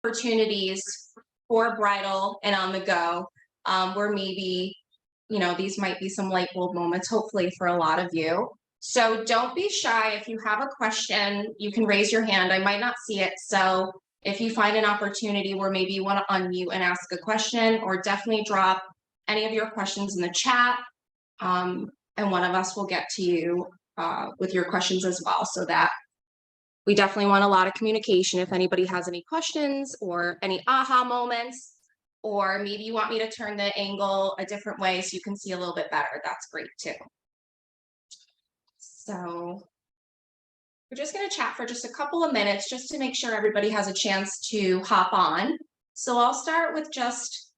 opportunities for bridal and on the go, where maybe, these might be some light bulb moments, hopefully for a lot of you. So don't be shy. If you have a question, you can raise your hand. I might not see it. So if you find an opportunity where maybe you want to unmute and ask a question, or definitely drop any of your questions in the chat, and one of us will get to you with your questions as well, so that we definitely want a lot of communication. If anybody has any questions or any aha moments, or maybe you want me to turn the angle a different way so you can see a little bit better, that's great too. So we're just going to chat for just a couple of minutes just to make sure everybody has a chance to hop on. So I'll start with just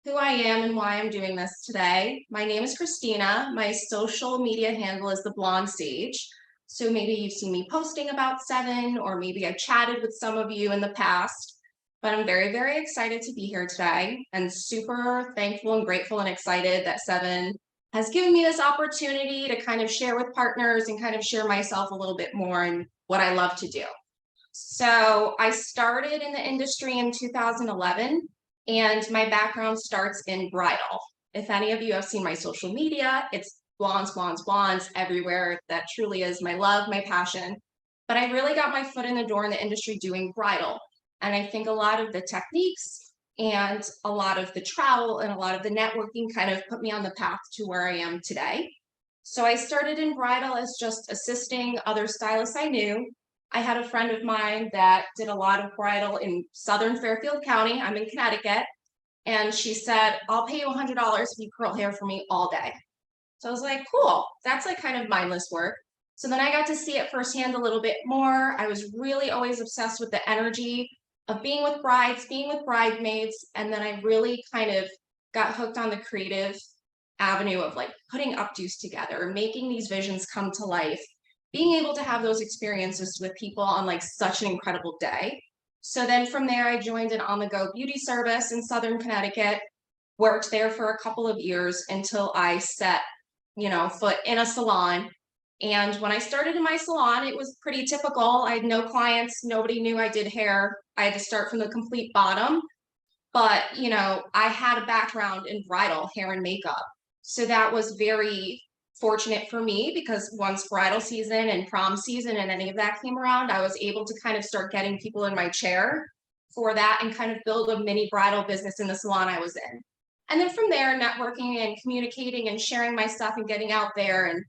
who I am and why I'm doing this today. My name is Christina. My social media handle is the Blonde Sage. So maybe you've seen me posting about Seven, or maybe I've chatted with some of you in the past, but I'm very, very excited to be here today, and super thankful and grateful and excited that Seven has given me this opportunity to kind of share with partners and kind of share myself a little bit more and what I love to do. So I started in the industry in 2011, and my background starts in bridal. If any of you have seen my social media, it's blondes, blondes, blondes everywhere. That truly is my love, my passion. But I really got my foot in the door in the industry doing bridal. And I think a lot of the techniques and a lot of the travel and a lot of the networking kind of put me on the path to where I am today. So I started in bridal as just assisting other stylists I knew. I had a friend of mine that did a lot of bridal in Southern Fairfield County. I'm in Connecticut. And she said, I'll pay you $100 if you curl hair for me all day. So I was like, cool, that's like kind of mindless work. So then I got to see it firsthand a little bit more. I was really always obsessed with the energy of being with brides, being with bridesmaids. And then I really kind of got hooked on the creative avenue of like putting updos together, making these visions come to life, being able to have those experiences with people on like such an incredible day. So then from there, I joined an on-the-go beauty service in Southern Connecticut, worked there for a couple of years until I set foot in a salon. And when I started in my salon, it was pretty typical. I had no clients. Nobody knew I did hair. I had to start from the complete bottom. But, I had a background in bridal hair and makeup. So that was very fortunate for me, because once bridal season and prom season and any of that came around, I was able to kind of start getting people in my chair for that and kind of build a mini bridal business in the salon I was in. And then from there, networking and communicating and sharing my stuff and getting out there and,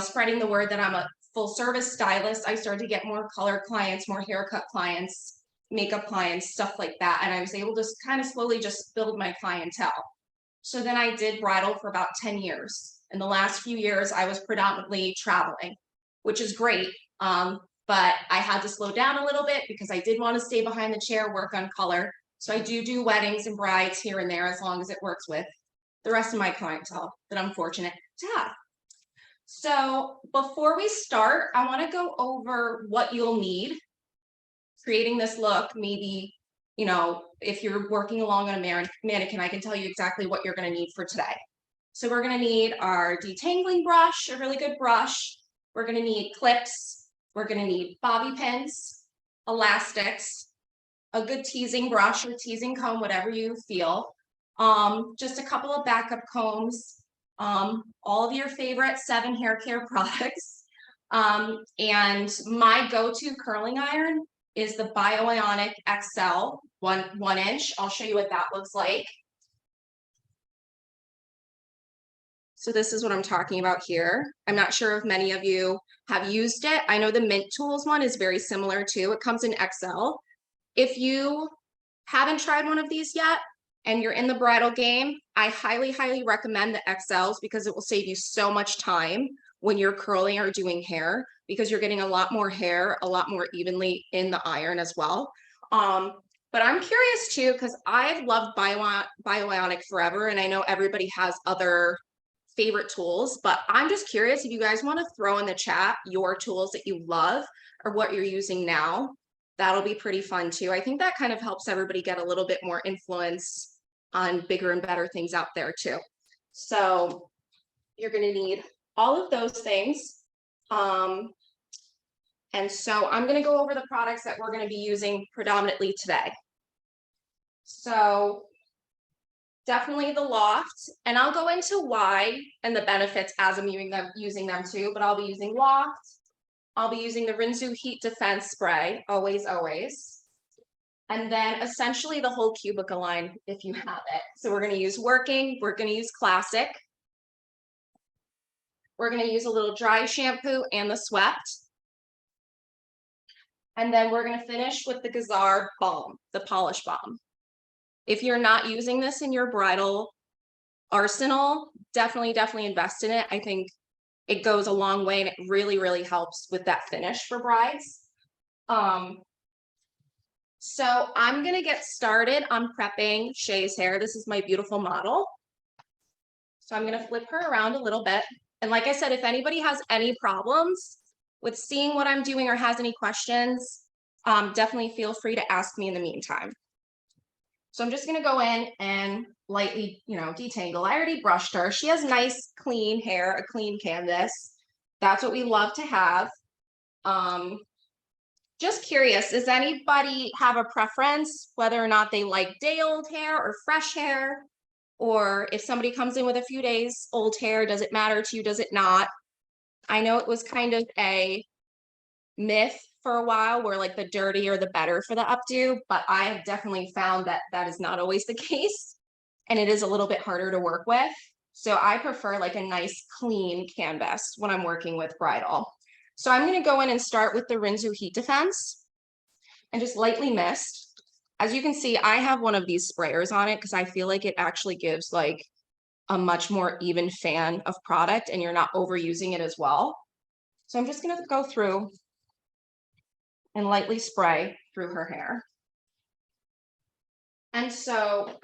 spreading the word that I'm a full service stylist, I started to get more color clients, more haircut clients, makeup clients, stuff like that. And I was able to kind of slowly just build my clientele. So then I did bridal for about 10 years. In the last few years, I was predominantly traveling, which is great. But I had to slow down a little bit because I did want to stay behind the chair, work on color. So I do weddings and brides here and there, as long as it works with the rest of my clientele that I'm fortunate to have. So before we start, I want to go over what you'll need creating this look. Maybe, if you're working along on a mannequin, I can tell you exactly what you're going to need for today. So we're going to need our detangling brush, a really good brush. We're going to need clips. We're going to need bobby pins, elastics, a good teasing brush or teasing comb, whatever you feel. Just a couple of backup combs, all of your favorite Seven hair care products. And my go-to curling iron is the Bioionic XL 1 inch. I'll show you what that looks like. So this is what I'm talking about here. I'm not sure if many of you have used it. I know the Mint Tools one is very similar too. It comes in XL. If you haven't tried one of these yet and you're in the bridal game, I highly, highly recommend the XLs, because it will save you so much time when you're curling or doing hair, because you're getting a lot more hair, a lot more evenly in the iron as well. But I'm curious too, because I've loved Bioionic forever, and I know everybody has other favorite tools, but I'm just curious if you guys want to throw in the chat your tools that you love or what you're using now. That'll be pretty fun too. I think that kind of helps everybody get a little bit more influence on bigger and better things out there too. So you're going to need all of those things. And so I'm going to go over the products that we're going to be using predominantly today. So definitely the loft, and I'll go into why and the benefits as I'm using them too, but I'll be using loft. I'll be using the Rinzu Heat Defense Spray, always, always. And then essentially the whole cubicule line, if you have it. So we're gonna use working, we're gonna use classic. We're gonna use a little dry shampoo and the swept. And then we're gonna finish with the Gazar balm, the polish balm. If you're not using this in your bridal arsenal, definitely invest in it. I think it goes a long way and it really, really helps with that finish for brides. So I'm gonna get started on prepping Shay's hair. This is my beautiful model. So I'm gonna flip her around a little bit. And like I said, if anybody has any problems with seeing what I'm doing or has any questions, definitely feel free to ask me in the meantime. So I'm just gonna go in and lightly, detangle. I already brushed her. She has nice, clean hair, a clean canvas. That's what we love to have. Just curious, does anybody have a preference whether or not they like day-old hair or fresh hair? Or if somebody comes in with a few days old hair, does it matter to you? Does it not? I know it was kind of a myth for a while where like the dirtier the better for the updo, but I have definitely found that that is not always the case, and it is a little bit harder to work with. So I prefer like a nice clean canvas when I'm working with bridal. So I'm going to go in and start with the Rinzu Heat Defense and just lightly mist. As you can see, I have one of these sprayers on it because I feel like it actually gives like a much more even fan of product and you're not overusing it as well. So I'm just going to go through and lightly spray through her hair. And so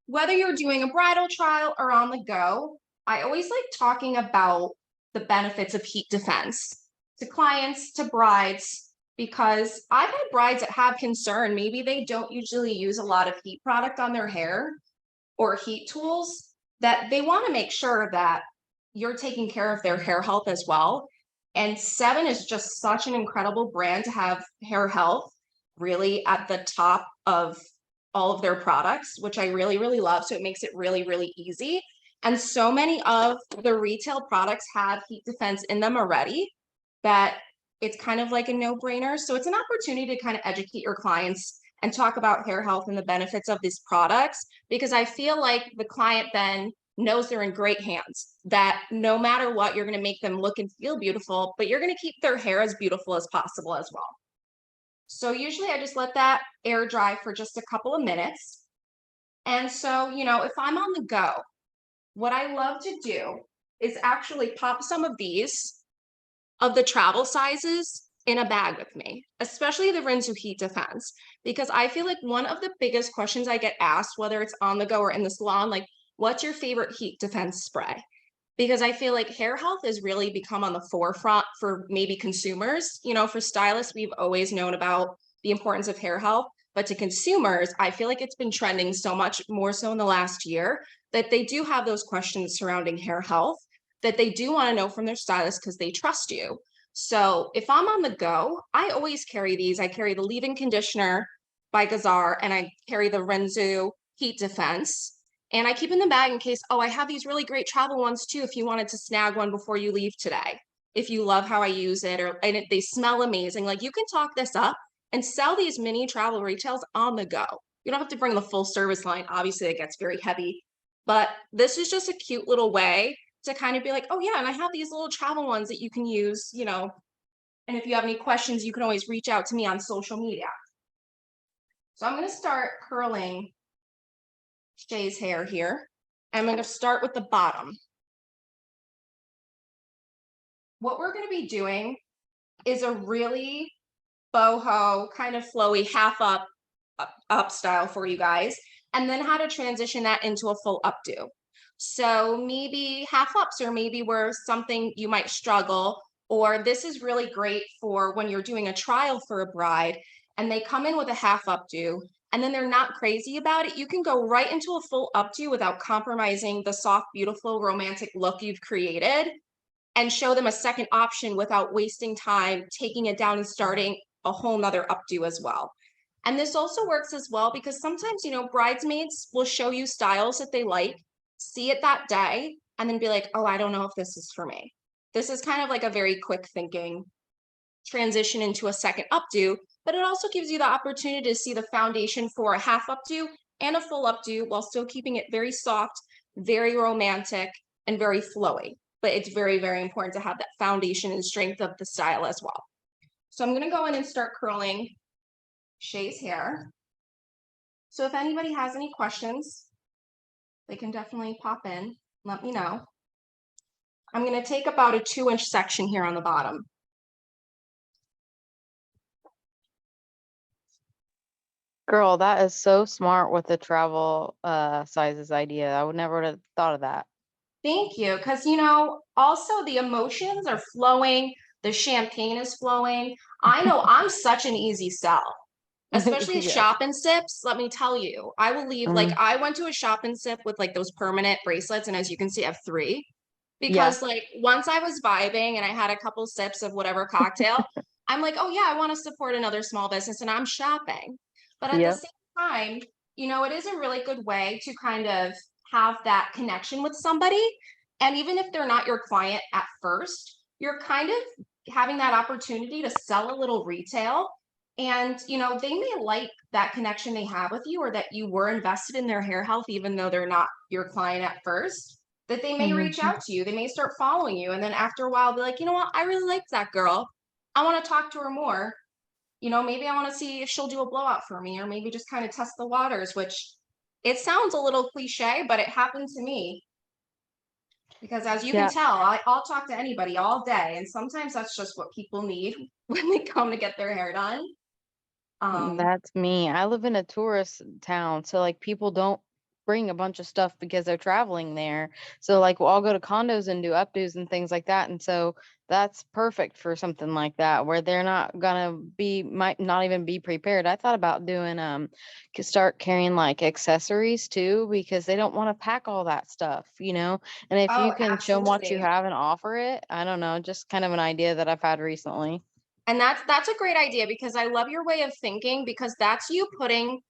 whether you're doing a bridal trial or on the go, I always like talking about the benefits of heat defense to clients, to brides, because I've had brides that have concern. Maybe they don't usually use a lot of heat product on their hair or heat tools, that they want to make sure that you're taking care of their hair health as well. And 7 is just such an incredible brand to have hair health really at the top of all of their products, which I really, really love. So it makes it really, really easy. And so many of the retail products have heat defense in them already that it's kind of like a no-brainer. So it's an opportunity to kind of educate your clients and talk about hair health and the benefits of these products, because I feel like the client then knows they're in great hands, that no matter what, you're going to make them look and feel beautiful, but you're going to keep their hair as beautiful as possible as well. So usually I just let that air dry for just a couple of minutes. And so, if I'm on the go, what I love to do is actually pop some of these, of the travel sizes, in a bag with me, especially the Rinzu Heat Defense, because I feel like one of the biggest questions I get asked, whether it's on the go or in the salon, like, what's your favorite heat defense spray? Because I feel like hair health has really become on the forefront for maybe consumers. For stylists, we've always known about the importance of hair health, but to consumers, I feel like it's been trending so much more so in the last year that they do have those questions surrounding hair health that they do want to know from their stylist because they trust you. So if I'm on the go, I always carry these. I carry the leave-in conditioner by Gazar, and I carry the Rinzu Heat Defense. And I keep in the bag in case, I have these really great travel ones too, if you wanted to snag one before you leave today. If you love how I use it, and they smell amazing, like you can talk this up and sell these mini travel retails on the go. You don't have to bring the full service line. Obviously, it gets very heavy, but this is just a cute little way to kind of be like, oh yeah, and I have these little travel ones that you can use, and if you have any questions, you can always reach out to me on social media. So I'm going to start curling Shay's hair here. I'm going to start with the bottom. What we're going to be doing is a really boho, kind of flowy, half up style for you guys, and then how to transition that into a full updo. So maybe half ups, or maybe where something you might struggle, or this is really great for when you're doing a trial for a bride and they come in with a half updo and then they're not crazy about it. You can go right into a full updo without compromising the soft, beautiful, romantic look you've created, and show them a second option without wasting time taking it down and starting a whole nother updo as well. And this also works as well because sometimes, you know, bridesmaids will show you styles that they like, see it that day, and then be like, oh, I don't know if this is for me. This is kind of like a very quick thinking transition into a second updo, but it also gives you the opportunity to see the foundation for a half updo and a full updo while still keeping it very soft, very romantic, and very flowy. But it's very, very important to have that foundation and strength of the style as well. So I'm gonna go in and start curling Shay's hair. So if anybody has any questions, they can definitely pop in, let me know. I'm gonna take about a 2-inch section here on the bottom. Girl, that is so smart with the travel sizes idea. I would never have thought of that. Thank you, because you know, also the emotions are flowing, the champagne is flowing. I know I'm such an easy sell, especially a Yes. shop and sips. Let me tell you, I will leave. Like Mhm. I went to a shop and sip with like those permanent bracelets, and as you can see, I have 3. Yeah. Because like once I was vibing and I had a couple sips of whatever cocktail, I'm like, oh yeah, I want to support another small business and I'm shopping. But at the Yep. same time, you know, it is a really good way to kind of have that connection with somebody. And even if they're not your client at first, you're kind of having that opportunity to sell a little retail. And, you know, they may like that connection they have with you or that you were invested in their hair health, even though they're not your client at first, that they may reach Mhm. out to you. They may start following you. And then after a while, be like, you know what? I really like that girl. I want to talk to her more. You know, maybe I want to see if she'll do a blowout for me or maybe just kind of test the waters, which it sounds a little cliche, but it happened to me because as you can Yeah. tell, I'll talk to anybody all day. And sometimes that's just what people need when they come to get their hair done. Um, That's me. I live in a tourist town, so like people don't bring a bunch of stuff because they're traveling there. So like we'll all go to condos and do updos and things like that. And so that's perfect for something like that where they're not gonna be might not even be prepared. I thought about doing start carrying like accessories too because they don't want to pack all that stuff, you know? And if you oh, can show them what you absolutely. have and offer it, I don't know, just kind of an idea that I've had recently. And that's a great idea because I love your way of thinking because that's you putting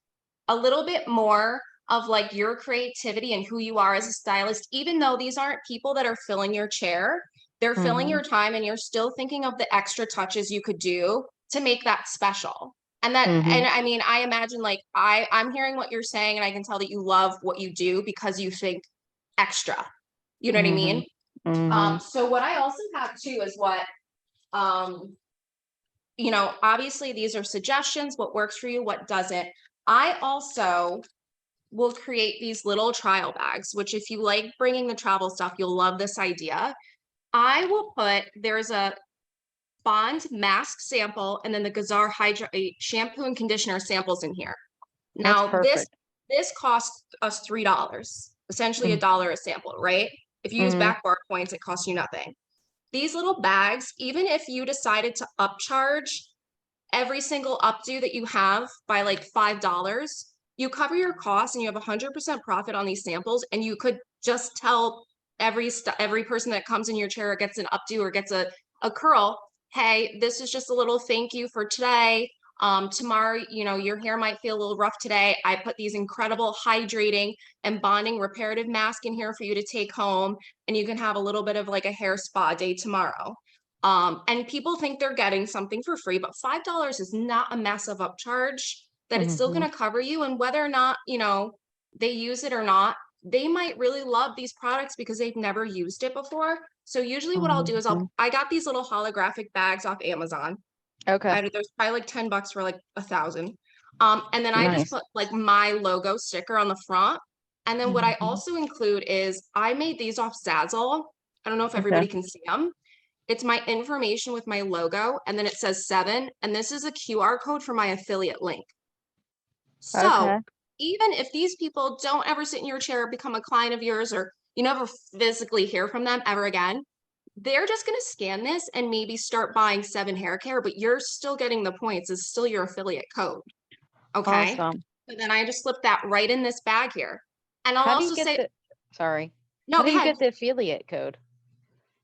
a little bit more of like your creativity and who you are as a stylist, even though these aren't people that are filling your chair, they're filling Mm-hmm. your time and you're still thinking of the extra touches you could do to make that special. And that, Mm-hmm. and I mean, I imagine like I'm hearing what you're saying and I can tell that you love what you do because you think extra. You know what I Mm-hmm. mean? Mm-hmm. So what I also have too is what um you know, obviously these are suggestions, what works for you, what doesn't. I also will create these little trial bags, which if you like bringing the travel stuff, you'll love this idea. I will put, there's a Bond mask sample and then the Gazar Hydra shampoo and conditioner samples in here. That's Now perfect. this costs us $3, essentially $1 a sample, right? If you use Mm-hmm. back bar points, it costs you nothing. These little bags, even if you decided to upcharge every single updo that you have by like $5, you cover your costs and you have 100% profit on these samples. And you could just tell every person that comes in your chair or gets an updo or gets a curl, hey, this is just a little thank you for today. Tomorrow, you know, your hair might feel a little rough today. I put these incredible hydrating and bonding reparative mask in here for you to take home, and you can have a little bit of like a hair spa day tomorrow. And people think they're getting something for free, but $5 is not a massive upcharge, that it's still Mm-hmm. going to cover you. And whether or not, you know, they use it or not, they might really love these products because they've never used it before. So usually what I'll do is Mm-hmm. I got these little holographic bags off Amazon. Okay. There's probably like $10 for like 1,000. And then I just Nice. put like my logo sticker on the front. And then what I Mm-hmm. also include is I made these off Zazzle. I don't know if Okay. everybody can see them. It's my information with my logo, and then it says 7, and this is a QR code for my affiliate link. So Okay. even if these people don't ever sit in your chair, become a client of yours, or you never physically hear from them ever again, they're just going to scan this and maybe start buying 7 hair care, but you're still getting the points. It's still your affiliate code. Okay. Awesome. So then I just slip that right in this bag here. And I'll How do you also get say, the sorry. How no, do go you ahead. get the affiliate code?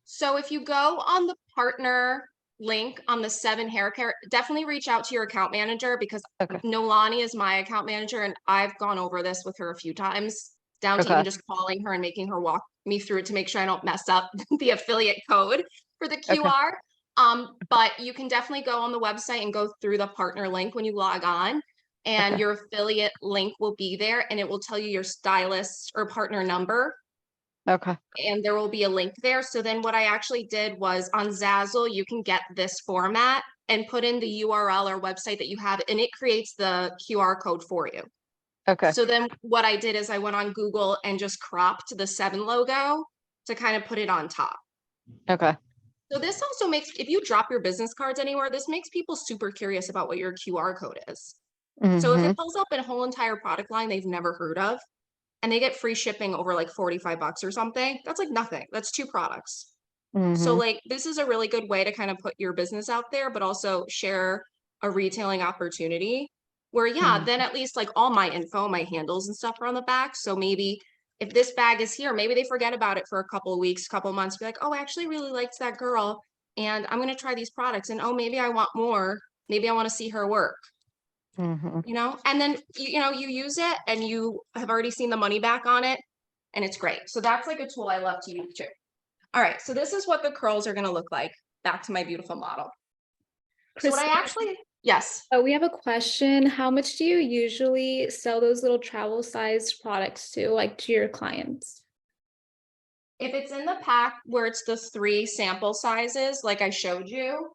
So if you go on the partner link on the 7 hair care, definitely reach out to your account manager because Okay. Nolani is my account manager and I've gone over this with her a few times, down to even Okay. just calling her and making her walk me through it to make sure I don't mess up the affiliate code for the Okay. QR. But you can definitely go on the website and go through the partner link when you log on, and Okay. your affiliate link will be there and it will tell you your stylist or partner number. Okay. And there will be a link there. So then what I actually did was on Zazzle, you can get this format and put in the URL or website that you have, and it creates the QR code for you. Okay. So then what I did is I went on Google and just cropped the 7 logo to kind of put it on top. Okay. So this also makes, if you drop your business cards anywhere, this makes people super curious about what your QR code is. So if Mm-hmm. it pulls up a whole entire product line they've never heard of, and they get free shipping over like 45 bucks or something, that's like nothing. That's 2 products. So Mm-hmm. like this is a really good way to kind of put your business out there, but also share a retailing opportunity where, yeah, then at least like all my info, my handles and stuff are on the back. So maybe if this bag is here, maybe they forget about it for a couple of weeks, couple of months, be like, oh, I actually really liked that girl and I'm going to try these products, and oh, maybe I want more. Maybe I want to see her work, Mm-hmm. and then, you use it and you have already seen the money back on it and it's great. So that's like a tool I love to use too. All right, so this is what the curls are going to look like. Back to my beautiful model. So what I Christina, actually, yes. we have a question. How much do you usually sell those little travel sized products to, like to your clients? If it's in the pack where it's the 3 sample sizes, like I showed you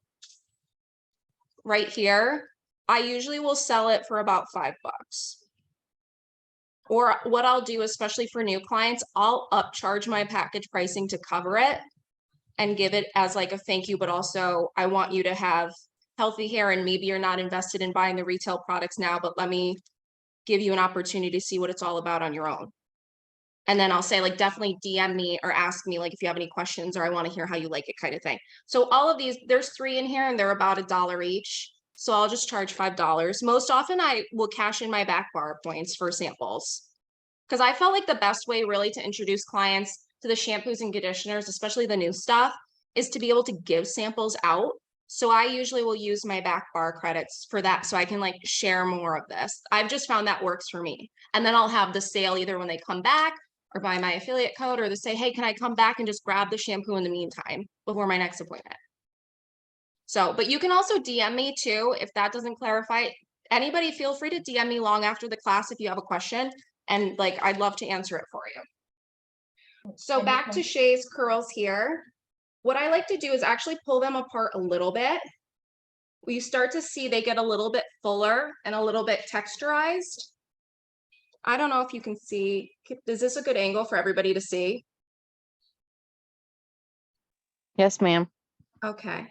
right here, I usually will sell it for about $5. Or what I'll do, especially for new clients, I'll upcharge my package pricing to cover it and give it as like a thank you, but also I want you to have healthy hair and maybe you're not invested in buying the retail products now, but let me give you an opportunity to see what it's all about on your own. And then I'll say like, definitely DM me or ask me like if you have any questions or I want to hear how you like it kind of thing. So all of these, there's 3 in here and they're about $1 each. So I'll just charge $5. Most often I will cash in my back bar points for samples, because I felt like the best way really to introduce clients to the shampoos and conditioners, especially the new stuff, is to be able to give samples out. So I usually will use my back bar credits for that so I can like share more of this. I've just found that works for me. And then I'll have the sale either when they come back or buy my affiliate code, or they say, hey, can I come back and just grab the shampoo in the meantime before my next appointment? So, but you can also DM me too if that doesn't clarify. Anybody feel free to DM me long after the class if you have a question, and like I'd love to answer it for you. So back to Shay's curls here. What I like to do is actually pull them apart a little bit. We start to see they get a little bit fuller and a little bit texturized. I don't know if you can see. Is this a good angle for everybody to see? Yes, ma'am. Okay.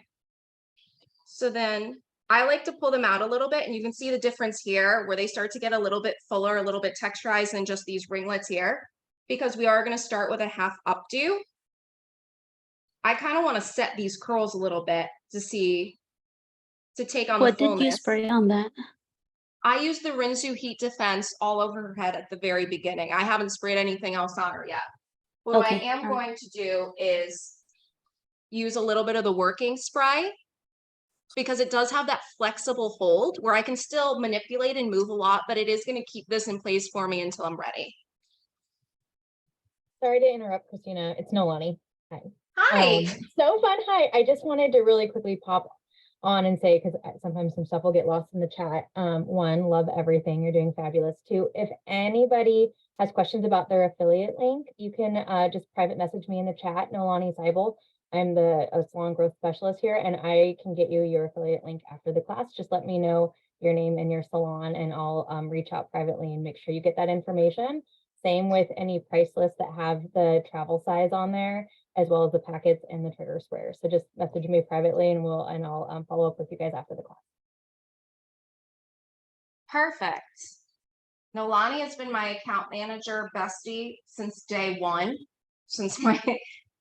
So then I like to pull them out a little bit, and you can see the difference here where they start to get a little bit fuller, a little bit texturized than just these ringlets here, because we are going to start with a half updo. I kind of want to set these curls a little bit to take on the What did you fullness. spray on that? I use the Rinsu Heat Defense all over her head at the very beginning. I haven't sprayed anything else on her yet. What I Okay, am all right. going to do is use a little bit of the working spray, because it does have that flexible hold where I can still manipulate and move a lot, but it is going to keep this in place for me until I'm ready. Sorry to interrupt, Christina. It's Nolani. Hi. Hi. So fun. Hi. I just wanted to really quickly pop on and say, because sometimes some stuff will get lost in the chat. 1, love everything. You're doing fabulous. 2, if anybody has questions about their affiliate link, you can just private message me in the chat, Nolani Seibel. I'm the salon growth specialist here, and I can get you your affiliate link after the class. Just let me know your name and your salon, and I'll reach out privately and make sure you get that information. Same with any price lists that have the travel size on there, as well as the packets and the trigger squares. So just message me privately, and I'll follow up with you guys after the class. Perfect. Nolani has been my account manager bestie since day 1, since my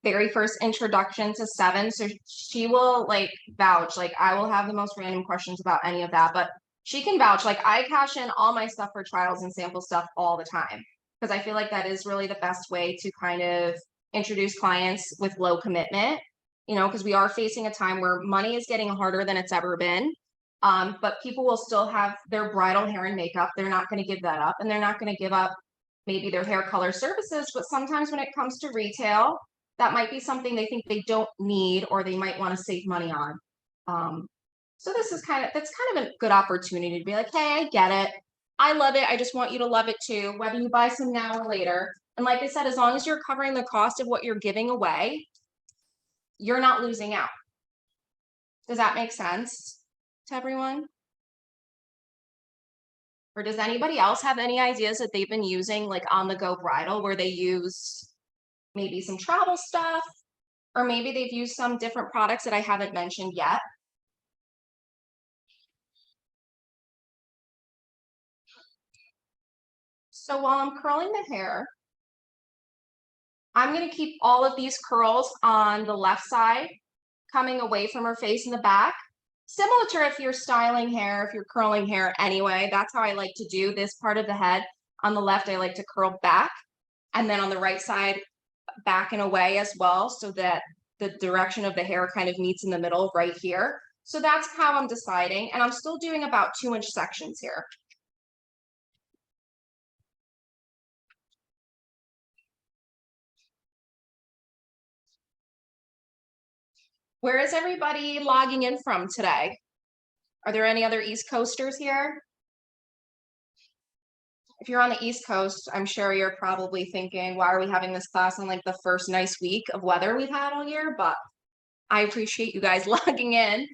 very first introduction to 7. So she will like vouch, like I will have the most random questions about any of that, but she can vouch. Like I cash in all my stuff for trials and sample stuff all the time, because I feel like that is really the best way to kind of introduce clients with low commitment. you know, because we are facing a time where money is getting harder than it's ever been. But people will still have their bridal hair and makeup. They're not going to give that up, and they're not going to give up maybe their hair color services. But sometimes when it comes to retail, that might be something they think they don't need, or they might want to save money on. So this is that's kind of a good opportunity to be like, hey, I get it. I love it. I just want you to love it too, whether you buy some now or later. And like I said, as long as you're covering the cost of what you're giving away, you're not losing out. Does that make sense to everyone? Or does anybody else have any ideas that they've been using, like on the go bridal, where they use maybe some travel stuff, or maybe they've used some different products that I haven't mentioned yet? So while I'm curling the hair, I'm going to keep all of these curls on the left side, coming away from her face in the back. Similar to if you're styling hair, if you're curling hair anyway, that's how I like to do this part of the head. On the left, I like to curl back, and then on the right side, back and away as well, so that the direction of the hair kind of meets in the middle right here. So that's how I'm deciding, and I'm still doing about 2-inch sections here. Where is everybody logging in from today? Are there any other East Coasters here? If you're on the East Coast, I'm sure you're probably thinking, why are we having this class on like the first nice week of weather we've had all year? But I appreciate you guys logging in.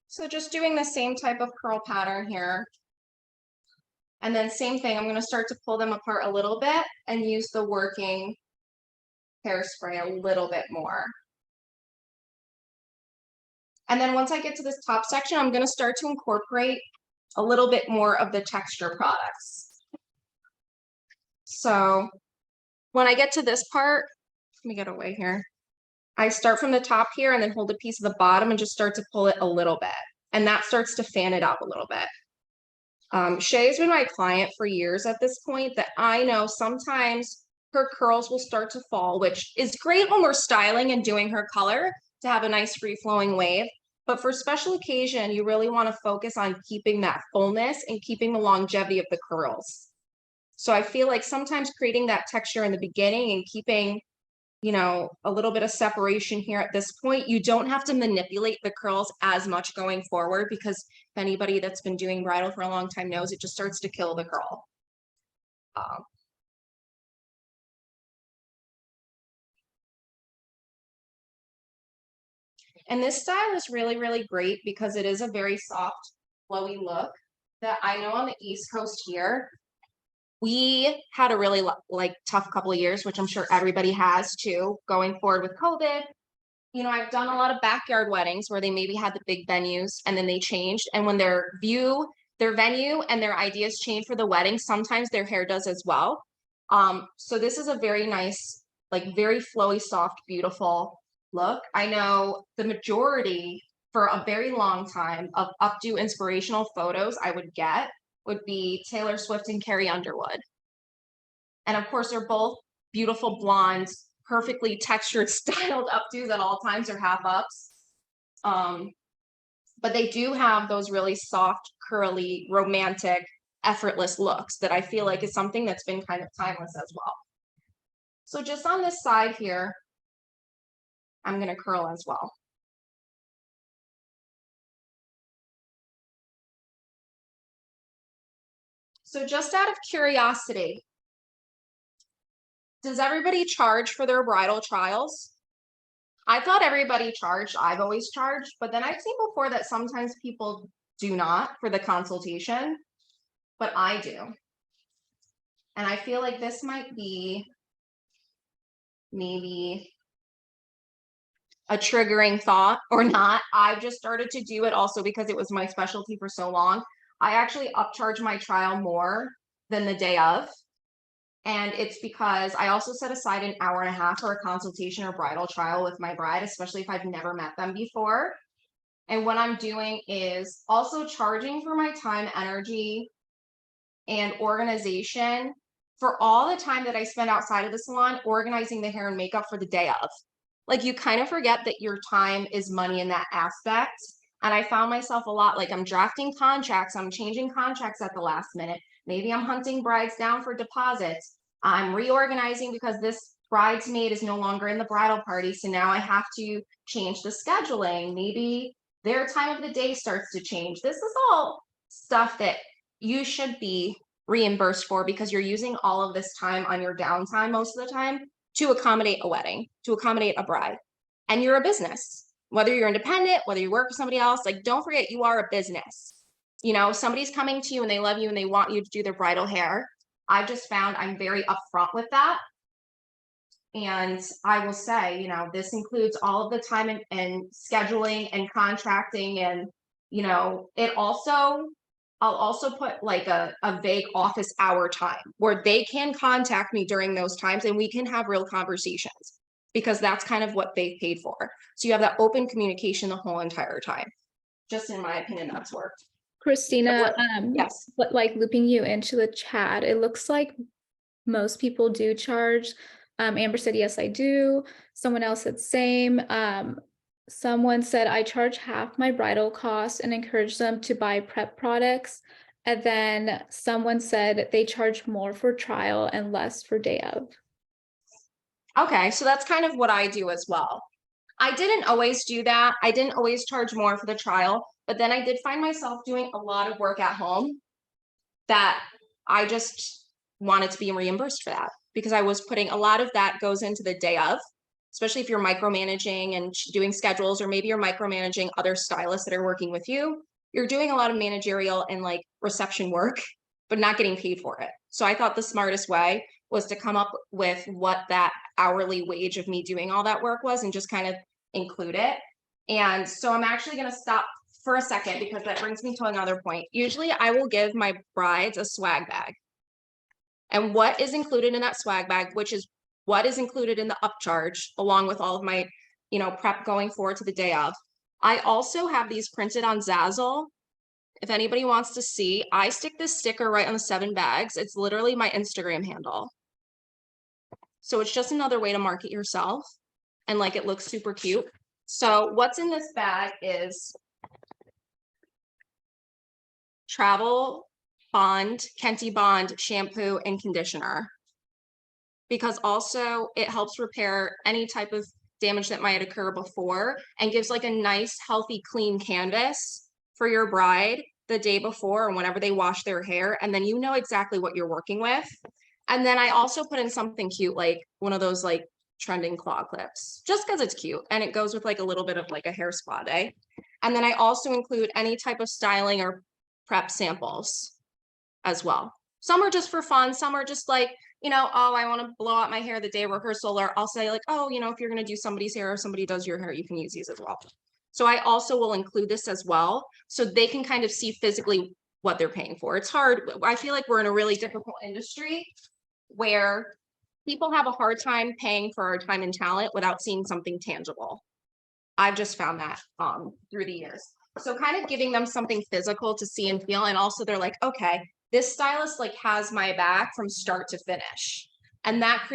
So just doing the same type of curl pattern here. And then same thing, I'm going to start to pull them apart a little bit and use the working hairspray a little bit more. And then once I get to this top section, I'm going to start to incorporate a little bit more of the texture products. So when I get to this part, let me get away here. I start from the top here and then hold a piece of the bottom and just start to pull it a little bit. And that starts to fan it up a little bit. Shay has been my client for years at this point, that I know sometimes her curls will start to fall, which is great when we're styling and doing her color to have a nice free flowing wave. But for special occasion, you really want to focus on keeping that fullness and keeping the longevity of the curls. So I feel like sometimes creating that texture in the beginning and keeping, you know, a little bit of separation here at this point, you don't have to manipulate the curls as much going forward, because if anybody that's been doing bridal for a long time knows, it just starts to kill the curl. And this style is really, really great because it is a very soft, flowy look that I know on the East Coast here, we had a really tough couple of years, which I'm sure everybody has too, going forward with COVID. You know, I've done a lot of backyard weddings where they maybe had the big venues and then they changed. And when their venue and their ideas change for the wedding, sometimes their hair does as well. So this is a very nice, like very flowy, soft, beautiful look. I know the majority for a very long time of updo inspirational photos I would get would be Taylor Swift and Carrie Underwood. And of course, they're both beautiful blondes, perfectly textured, styled updos at all times, or half ups. But they do have those really soft, curly, romantic, effortless looks that I feel like is something that's been kind of timeless as well. So just on this side here, I'm going to curl as well. So just out of curiosity, does everybody charge for their bridal trials? I thought everybody charged. I've always charged, but then I've seen before that sometimes people do not for the consultation, but I do. And I feel like this might be maybe a triggering thought or not. I've just started to do it also because it was my specialty for so long. I actually upcharge my trial more than the day of. And it's because I also set aside an hour and a half for a consultation or bridal trial with my bride, especially if I've never met them before. And what I'm doing is also charging for my time, energy, and organization for all the time that I spend outside of the salon organizing the hair and makeup for the day of. Like, you kind of forget that your time is money in that aspect. And I found myself a lot like, I'm drafting contracts, I'm changing contracts at the last minute. Maybe I'm hunting brides down for deposits. I'm reorganizing because this bridesmaid is no longer in the bridal party. So now I have to change the scheduling. Maybe their time of the day starts to change. This is all stuff that you should be reimbursed for, because you're using all of this time on your downtime most of the time to accommodate a wedding, to accommodate a bride. And you're a business, whether you're independent, whether you work for somebody else, like, don't forget you are a business. You know, somebody's coming to you and they love you and they want you to do their bridal hair. I've just found I'm very upfront with that. And I will say, you know, this includes all of the time and scheduling and contracting. And, you know, I'll also put like a vague office hour time where they can contact me during those times and we can have real conversations, because that's kind of what they paid for. So you have that open communication the whole entire time. Just in my opinion, that's worked. Christina, Yes. but like looping you into the chat, it looks like most people do charge. Amber said, yes, I do. Someone else said same. Someone said, I charge half my bridal costs and encourage them to buy prep products. And then someone said they charge more for trial and less for day of. Okay, so that's kind of what I do as well. I didn't always do that. I didn't always charge more for the trial, but then I did find myself doing a lot of work at home that I just wanted to be reimbursed for that, because I was putting a lot of that goes into the day of, especially if you're micromanaging and doing schedules, or maybe you're micromanaging other stylists that are working with you. You're doing a lot of managerial and like reception work, but not getting paid for it. So I thought the smartest way was to come up with what that hourly wage of me doing all that work was and just kind of include it. And so I'm actually going to stop for a second, because that brings me to another point. Usually I will give my brides a swag bag. And what is included in that swag bag, which is what is included in the upcharge, along with all of my, you know, prep going forward to the day of. I also have these printed on Zazzle. If anybody wants to see, I stick this sticker right on the 7 bags. It's literally my Instagram handle. So it's just another way to market yourself, and like, it looks super cute. So what's in this bag is Travel Bond, Kenty Bond shampoo and conditioner, because also it helps repair any type of damage that might occur before, and gives like a nice, healthy, clean canvas for your bride the day before or whenever they wash their hair. And then you know exactly what you're working with. And then I also put in something cute, like one of those like trending claw clips, just because it's cute. And it goes with like a little bit of like a hair spa day. And then I also include any type of styling or prep samples as well. Some are just for fun. Some are just like, you know, oh, I want to blow out my hair the day of rehearsal. Or I'll say like, oh, you know, if you're going to do somebody's hair or somebody does your hair, you can use these as well. So I also will include this as well, so they can kind of see physically what they're paying for. It's hard. I feel like we're in a really difficult industry where people have a hard time paying for our time and talent without seeing something tangible. I've just found that through the years. So kind of giving them something physical to see and feel. And also they're like, okay, this stylist like has my back from start to finish. And that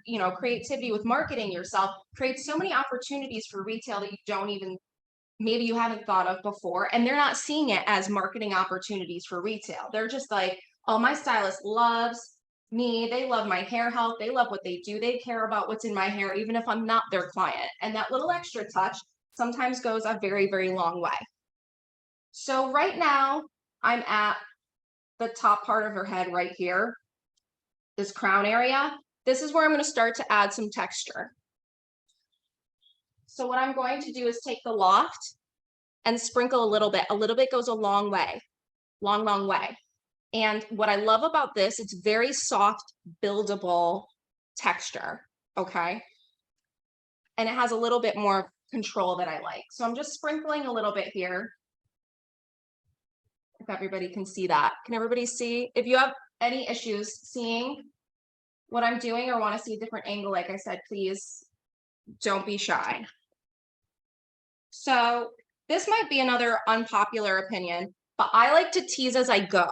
you know, creativity with marketing yourself creates so many opportunities for retail that you don't even, maybe you haven't thought of before. And they're not seeing it as marketing opportunities for retail. They're just like, oh, my stylist loves me. They love my hair health. They love what they do. They care about what's in my hair, even if I'm not their client. And that little extra touch sometimes goes a very, very long way. So right now I'm at the top part of her head right here, this crown area. This is where I'm going to start to add some texture. So what I'm going to do is take the loft and sprinkle a little bit. A little bit goes a long way, long, long way. And what I love about this, it's very soft, buildable texture, okay? And it has a little bit more control that I like. So I'm just sprinkling a little bit here. If everybody can see that. Can everybody see? If you have any issues seeing what I'm doing or want to see a different angle, like I said, please don't be shy. So this might be another unpopular opinion, but I like to tease as I go.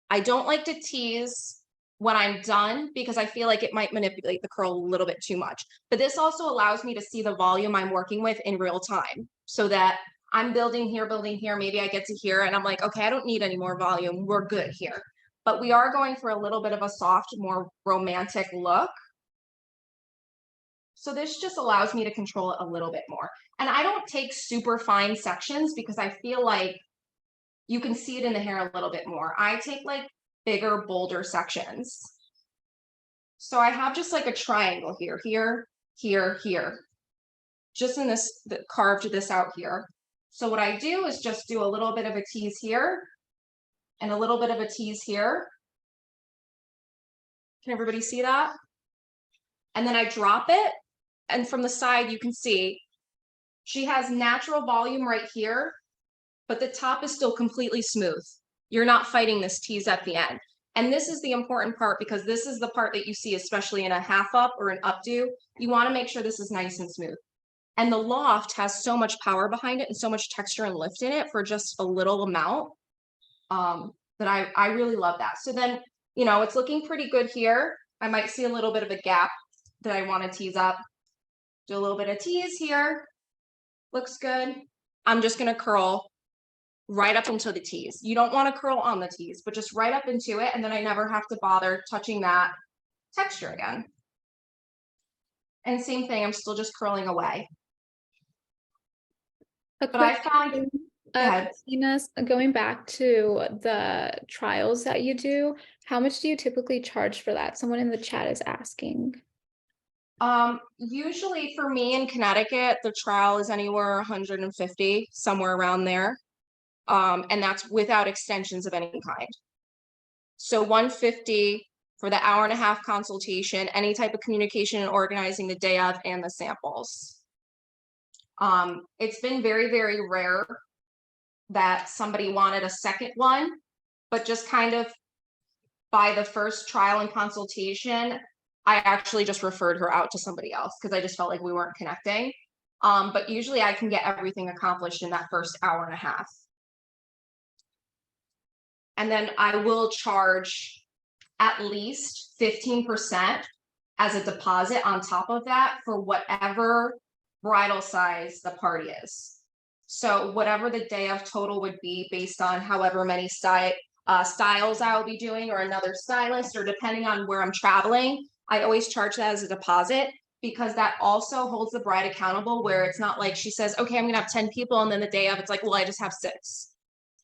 I don't like to tease when I'm done because I feel like it might manipulate the curl a little bit too much. But this also allows me to see the volume I'm working with in real time so that I'm building here, maybe I get to here and I'm like, okay, I don't need any more volume. We're good here. But we are going for a little bit of a soft, more romantic look. So this just allows me to control it a little bit more. And I don't take super fine sections because I feel like you can see it in the hair a little bit more. I take like bigger, bolder sections. So I have just like a triangle here, here, here. Just in this, carved this out here. So what I do is just do a little bit of a tease here and a little bit of a tease here. Can everybody see that? And then I drop it. And from the side, you can see she has natural volume right here, but the top is still completely smooth. You're not fighting this tease at the end. And this is the important part because this is the part that you see, especially in a half up or an updo. You want to make sure this is nice and smooth. And the loft has so much power behind it and so much texture and lift in it for just a little amount that I really love that. So then, you know, it's looking pretty good here. I might see a little bit of a gap that I want to tease up. Do a little bit of tease here. Looks good. I'm just going to curl right up into the tease. You don't want to curl on the tease, but just right up into it. And then I never have to bother touching that texture again. And same thing, I'm still just curling away. But I found, Christina, going back to the trials that you do, how much do you typically charge for that? Someone in the chat is asking. Usually for me in Connecticut, the trial is anywhere 150, somewhere around there. And that's without extensions of any kind. So 150 for the hour-and-a-half consultation, any type of communication and organizing the day of and the samples. It's been very, very rare that somebody wanted a second one, but just kind of by the first trial and consultation, I actually just referred her out to somebody else because I just felt like we weren't connecting. But usually I can get everything accomplished in that first hour and a half. And then I will charge at least 15% as a deposit on top of that for whatever bridal size the party is. So whatever the day of total would be based on however many styles I'll be doing or another stylist, or depending on where I'm traveling, I always charge that as a deposit because that also holds the bride accountable, where it's not like she says, okay, I'm gonna have 10 people. And then the day of it's like, well, I just have 6.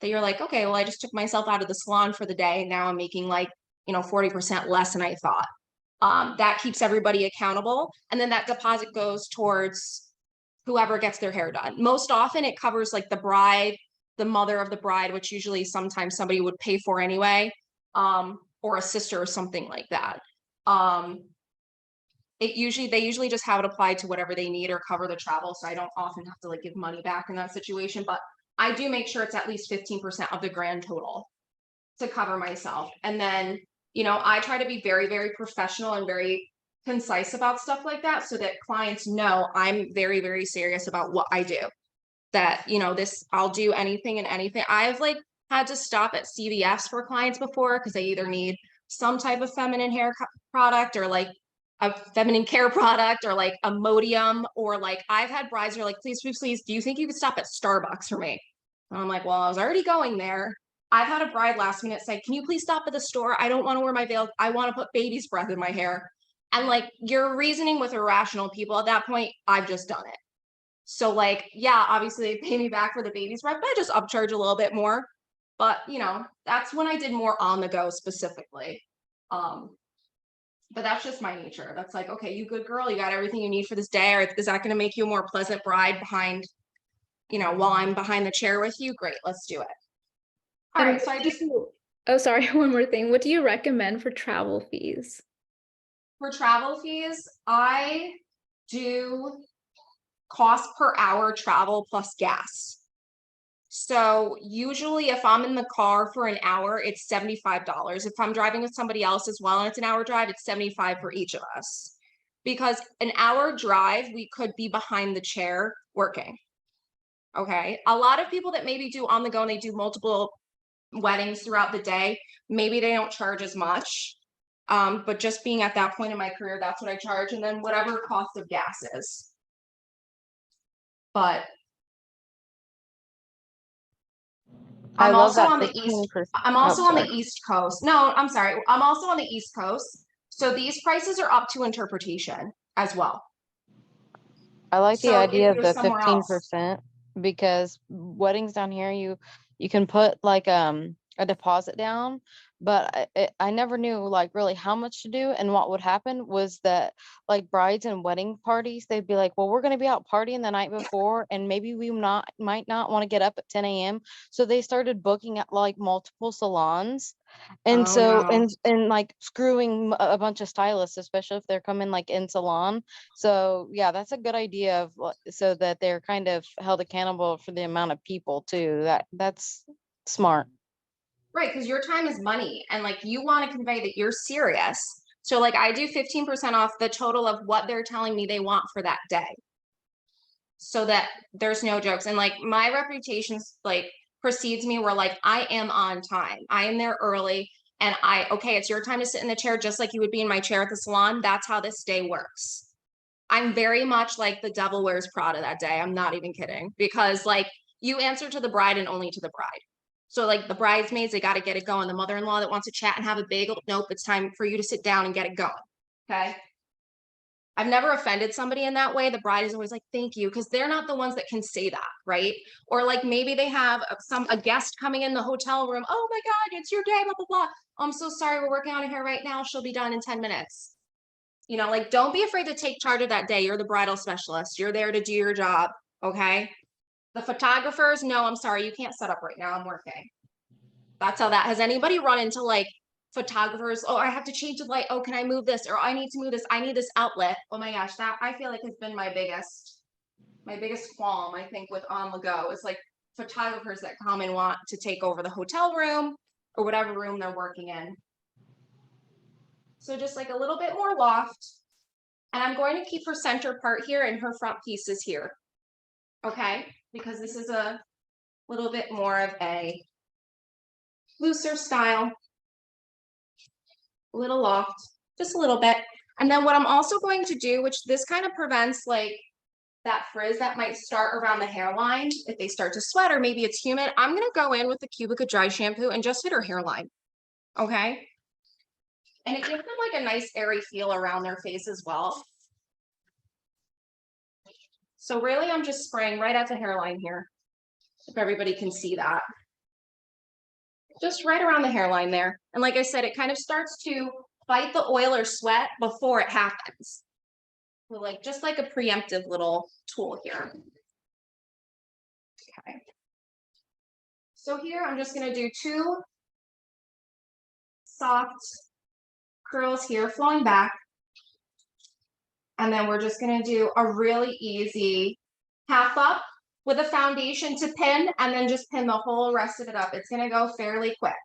That you're like, okay, well, I just took myself out of the salon for the day. And now I'm making like, 40% less than I thought. That keeps everybody accountable. And then that deposit goes towards whoever gets their hair done. Most often it covers like the bride, the mother of the bride, which usually sometimes somebody would pay for anyway, or a sister or something like that. They usually just have it applied to whatever they need or cover the travel. So I don't often have to like give money back in that situation, but I do make sure it's at least 15% of the grand total to cover myself. And then, I try to be very, very professional and very concise about stuff like that so that clients know I'm very, very serious about what I do. That, I'll do anything and anything. I've like had to stop at CVS for clients before because they either need some type of feminine hair product or like a feminine care product or like a Modium, or like I've had brides who are like, please, do you think you could stop at Starbucks for me? And I'm like, well, I was already going there. I've had a bride last minute say, can you please stop at the store? I don't want to wear my veil. I want to put baby's breath in my hair. And like, you're reasoning with irrational people at that point. I've just done it. So like, yeah, obviously they pay me back for the baby's breath, but I just upcharge a little bit more. But that's when I did more on the go specifically. But that's just my nature. That's like, okay, you good girl, you got everything you need for this day. Or is that going to make you a more pleasant bride behind, while I'm behind the chair with you? Great, let's do it. All right, so I just... Oh, sorry, one more thing. What do you recommend for travel fees? For travel fees, I do cost per hour travel plus gas. So usually if I'm in the car for an hour, it's $75. If I'm driving with somebody else as well and it's an hour drive, it's $75 for each of us. Because an hour drive, we could be behind the chair working. Okay, a lot of people that maybe do on the go and they do multiple weddings throughout the day, maybe they don't charge as much. But just being at that point in my career, that's what I charge, and then whatever cost of gas is. But I I'm love also that on the east. 15%. I'm Oh, also on the sorry. East Coast. No, I'm sorry. I'm also on the East Coast. So these prices are up to interpretation as well. I like the So if idea of you're the somewhere else, 15% because weddings down here, you can put like a deposit down, but I never knew like really how much to do. And what would happen was that like brides and wedding parties, they'd be like, well, we're going to be out partying the night before, and maybe we might not want to get up at 10 a.m. So they started booking at like multiple salons. And oh so, no. and like screwing a bunch of stylists, especially if they're coming like in salon. So yeah, that's a good idea of so that they're kind of held accountable for the amount of people too. That's smart. Right, because your time is money and like you want to convey that you're serious. So like I do 15% off the total of what they're telling me they want for that day. So that there's no jokes. And like my reputation's like precedes me where like I am on time. I am there early and okay, it's your time to sit in the chair just like you would be in my chair at the salon. That's how this day works. I'm very much like the devil wears Prada that day. I'm not even kidding because like you answer to the bride and only to the bride. So like the bridesmaids, they got to get it going. The mother-in-law that wants to chat and have a bagel, nope, it's time for you to sit down and get it going. Okay. I've never offended somebody in that way. The bride is always like, thank you, because they're not the ones that can say that, right? Or like maybe they have a guest coming in the hotel room. Oh my God, it's your day, blah, blah, blah. I'm so sorry, we're working on it here right now. She'll be done in 10 minutes. You know, like don't be afraid to take charge of that day. You're the bridal specialist. You're there to do your job. Okay. The photographers, no, I'm sorry, you can't set up right now. I'm working. That's how that has anybody run into like photographers? Oh, I have to change the light. Oh, can I move this? Or I need to move this. I need this outlet. Oh my gosh, that I feel like has been my biggest qualm, I think, with on the go is like photographers that come and want to take over the hotel room or whatever room they're working in. So just like a little bit more loft. And I'm going to keep her center part here and her front pieces here. Okay, because this is a little bit more of a looser style, a little loft, just a little bit. And then what I'm also going to do, which this kind of prevents like that frizz that might start around the hairline if they start to sweat or maybe it's humid, I'm going to go in with the Cubica dry shampoo and just hit her hairline. Okay. And it gives them like a nice airy feel around their face as well. So really I'm just spraying right at the hairline here, if everybody can see that. Just right around the hairline there. And like I said, it kind of starts to fight the oil or sweat before it happens. So like just like a preemptive little tool here. Okay. So here I'm just going to do 2 soft curls here flowing back. And then we're just going to do a really easy half up with a foundation to pin and then just pin the whole rest of it up. It's going to go fairly quick.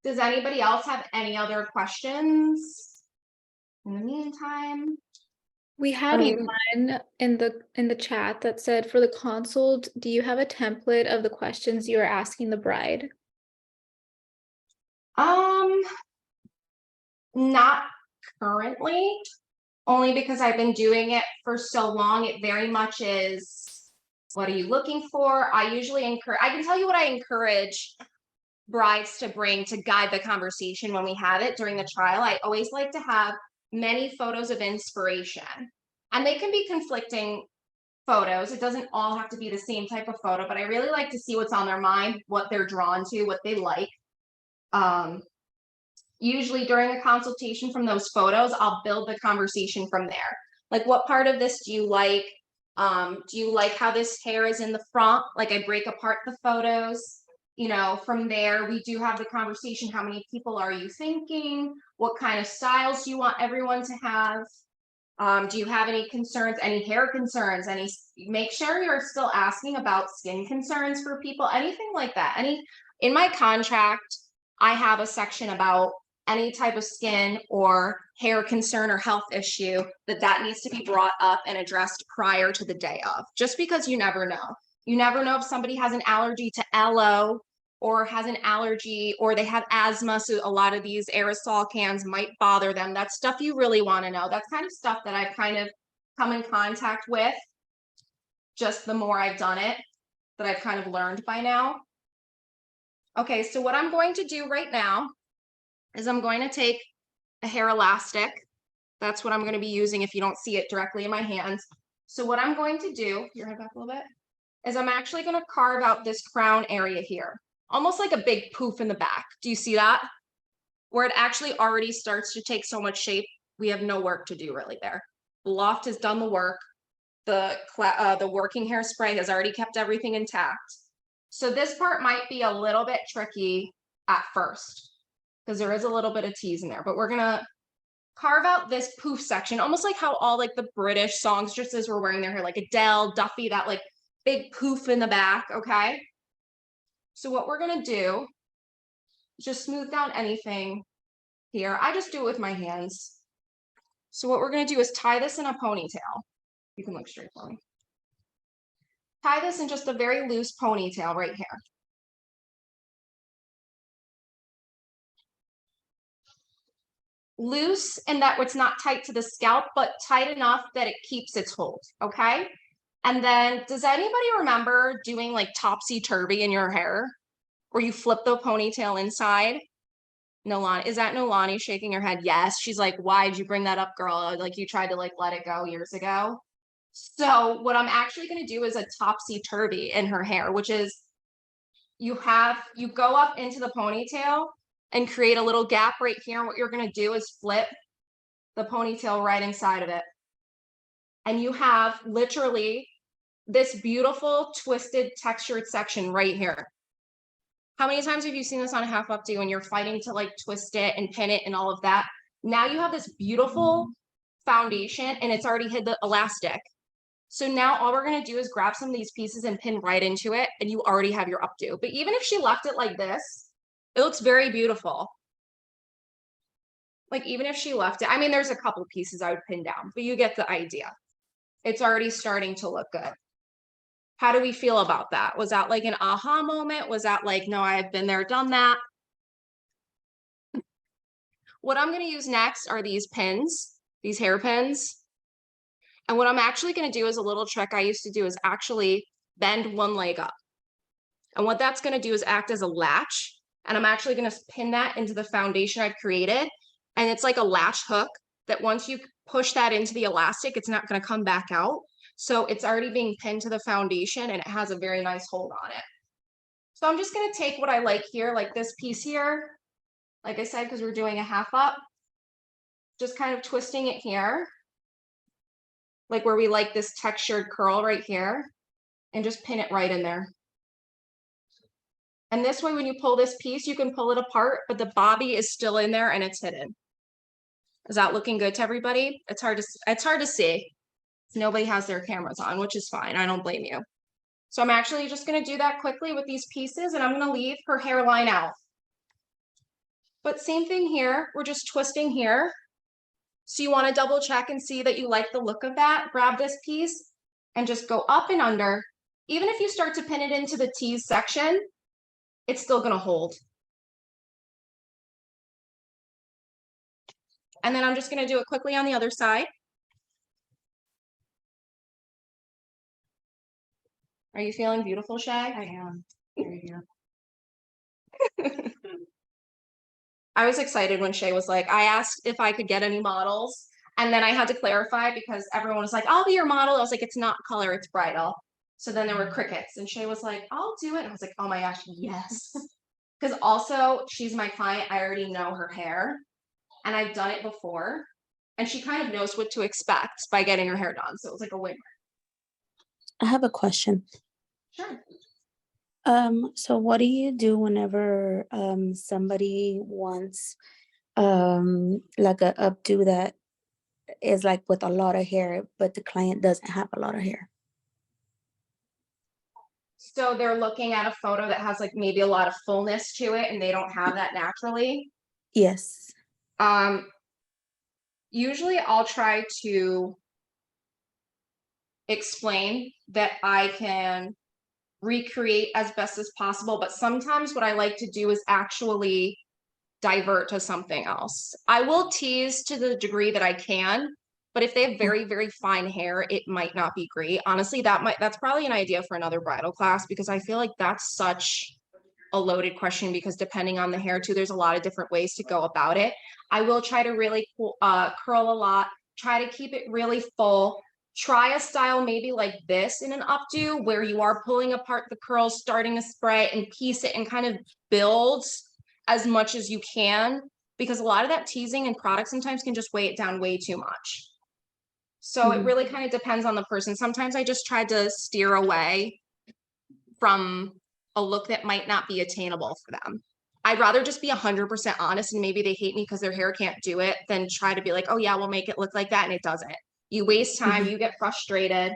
Does anybody else have any other questions in the meantime? We had one in the chat that said, for the consult, do you have a template of the questions you are asking the bride? Not currently, only because I've been doing it for so long. It very much is, what are you looking for? I can tell you what I encourage brides to bring to guide the conversation when we have it during the trial. I always like to have many photos of inspiration, and they can be conflicting photos. It doesn't all have to be the same type of photo, but I really like to see what's on their mind, what they're drawn to, what they like. Usually during a consultation from those photos, I'll build the conversation from there. Like, what part of this do you like? Do you like how this hair is in the front? Like, I break apart the photos. You know, from there, we do have the conversation. How many people are you thinking? What kind of styles do you want everyone to have? Do you have any concerns, any hair concerns, make sure you're still asking about skin concerns for people, anything like that. In my contract, I have a section about any type of skin or hair concern or health issue, that needs to be brought up and addressed prior to the day of, just because you never know. You never know if somebody has an allergy to aloe or has an allergy or they have asthma. So a lot of these aerosol cans might bother them. That's stuff you really want to know. That's kind of stuff that I've kind of come in contact with. Just the more I've done it, that I've kind of learned by now. Okay, so what I'm going to do right now is I'm going to take a hair elastic. That's what I'm going to be using if you don't see it directly in my hands. So what I'm going to do, your head back a little bit, is I'm actually going to carve out this crown area here, almost like a big poof in the back. Do you see that? Where it actually already starts to take so much shape, we have no work to do really there. The loft has done the work. The working hairspray has already kept everything intact. So this part might be a little bit tricky at first because there is a little bit of tease in there, but we're gonna carve out this poof section, almost like how all like the British songs, just as we're wearing their hair, like Adele, Duffy, that like big poof in the back, okay? So what we're gonna do is just smooth down anything here. I just do it with my hands. So what we're gonna do is tie this in a ponytail. You can look straight for me. Tie this in just a very loose ponytail right here. Loose in that it's not tight to the scalp, but tight enough that it keeps its hold, okay? And then, does anybody remember doing like topsy-turvy in your hair? Where you flip the ponytail inside? Nolani, is that Nolani shaking her head? Yes. She's like, why'd you bring that up, girl? Like you tried to like let it go years ago. So what I'm actually going to do is a topsy-turvy in her hair, which is you go up into the ponytail and create a little gap right here. And what you're going to do is flip the ponytail right inside of it. And you have literally this beautiful twisted textured section right here. How many times have you seen this on a half updo when you're fighting to like twist it and pin it and all of that? Now you have this beautiful foundation and it's already hid the elastic. So now all we're going to do is grab some of these pieces and pin right into it and you already have your updo. But even if she left it like this, it looks very beautiful. Like even if she left it, I mean, there's a couple pieces I would pin down, but you get the idea. It's already starting to look good. How do we feel about that? Was that like an aha moment? Was that like, no, I've been there, done that? What I'm going to use next are these pins, these hair pins. And what I'm actually going to do is a little trick I used to do is actually bend one leg up. And what that's going to do is act as a latch. And I'm actually going to pin that into the foundation I've created. And it's like a latch hook that once you push that into the elastic, it's not going to come back out. So it's already being pinned to the foundation and it has a very nice hold on it. So I'm just going to take what I like here, like this piece here, like I said, because we're doing a half up, just kind of twisting it here, like where we like this textured curl right here, and just pin it right in there. And this way, when you pull this piece, you can pull it apart, but the bobby is still in there and it's hidden. Is that looking good to everybody? It's hard to see. Nobody has their cameras on, which is fine. I don't blame you. So I'm actually just going to do that quickly with these pieces and I'm going to leave her hairline out. But same thing here. We're just twisting here. So you want to double check and see that you like the look of that. Grab this piece and just go up and under. Even if you start to pin it into the tease section, it's still going to hold. And then I'm just going to do it quickly on the other side. Are you feeling beautiful, Shay? I am. I was excited when Shay was like, I asked if I could get any models. And then I had to clarify because everyone was like, I'll be your model. I was like, it's not color, it's bridal. So then there were crickets and Shay was like, I'll do it. And I was like, oh my gosh, yes. Because also she's my client. I already know her hair and I've done it before. And she kind of knows what to expect by getting her hair done. So it was like a win. I have a question. Sure. So what do you do whenever somebody wants like a updo that is like with a lot of hair, but the client doesn't have a lot of hair? So they're looking at a photo that has like maybe a lot of fullness to it and they don't have that naturally. Yes. Usually I'll try to explain that I can recreate as best as possible, but sometimes what I like to do is actually divert to something else. I will tease to the degree that I can, but if they have very, very fine hair, it might not be great. Honestly, that's probably an idea for another bridal class, because I feel like that's such a loaded question, because depending on the hair too, there's a lot of different ways to go about it. I will try to really curl a lot, try to keep it really full. Try a style maybe like this in an updo, where you are pulling apart the curls, starting to spray and piece it and kind of build as much as you can, because a lot of that teasing and product sometimes can just weigh it down way too much. So it really kind of depends on the person. Sometimes I just try to steer away from a look that might not be attainable for them. I'd rather just be 100% honest, and maybe they hate me because their hair can't do it, than try to be like, oh yeah, we'll make it look like that, and it doesn't. You waste time, you get frustrated,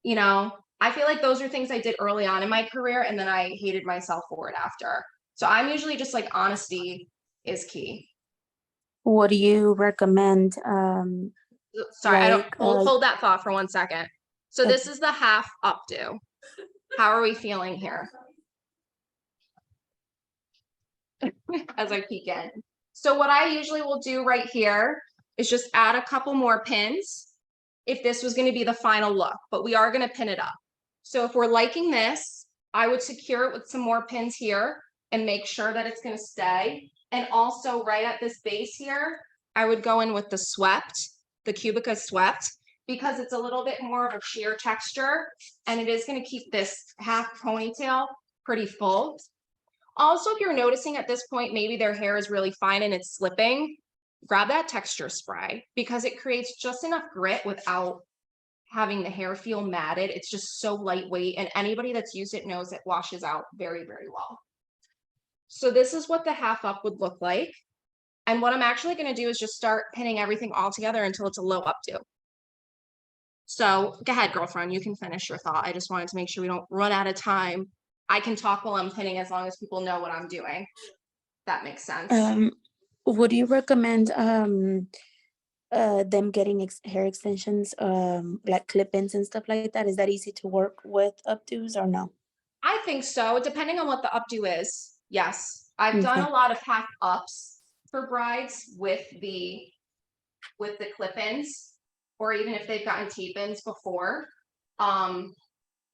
you know. I feel like those are things I did early on in my career, and then I hated myself for it after. So I'm usually just like, honesty is key. What do you recommend? Sorry, I don't Like, hold that thought for 1 second. So Okay. this is the half updo. How are we feeling here? As I peek in. So what I usually will do right here is just add a couple more pins if this was going to be the final look, but we are going to pin it up. So if we're liking this, I would secure it with some more pins here and make sure that it's going to stay. And also right at this base here, I would go in with the swept, the Cubica swept, because it's a little bit more of a sheer texture, and it is going to keep this half ponytail pretty full. Also, if you're noticing at this point, maybe their hair is really fine and it's slipping, grab that texture spray, because it creates just enough grit without having the hair feel matted. It's just so lightweight, and anybody that's used it knows it washes out very, very well. So this is what the half up would look like. And what I'm actually going to do is just start pinning everything all together until it's a low updo. So go ahead, girlfriend, you can finish your thought. I just wanted to make sure we don't run out of time. I can talk while I'm pinning as long as people know what I'm doing. That makes sense. Would you recommend them getting hair extensions, like clip-ins and stuff like that? Is that easy to work with updos or no? I think so, depending on what the updo is. Yes, I've done Okay. a lot of half ups for brides with the clip-ins, or even if they've gotten tape-ins before.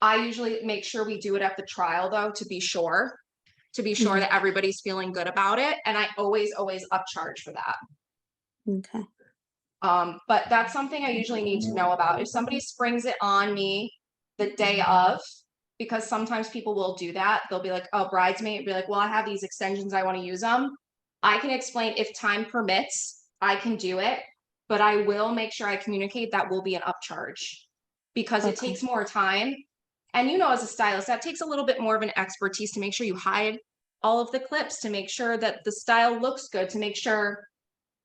I usually make sure we do it at the trial though, to be sure that everybody's feeling good about it. And I always upcharge for that. Okay. But that's something I usually need to know about. If somebody springs it on me the day of, because sometimes people will do that, they'll be like, oh, bridesmaid, be like, well, I have these extensions, I want to use them. I can explain, if time permits, I can do it, but I will make sure I communicate that will be an upcharge, because it takes more time. And you know, as a stylist, that takes a little bit more of an expertise to make sure you hide all of the clips, to make sure that the style looks good, to make sure,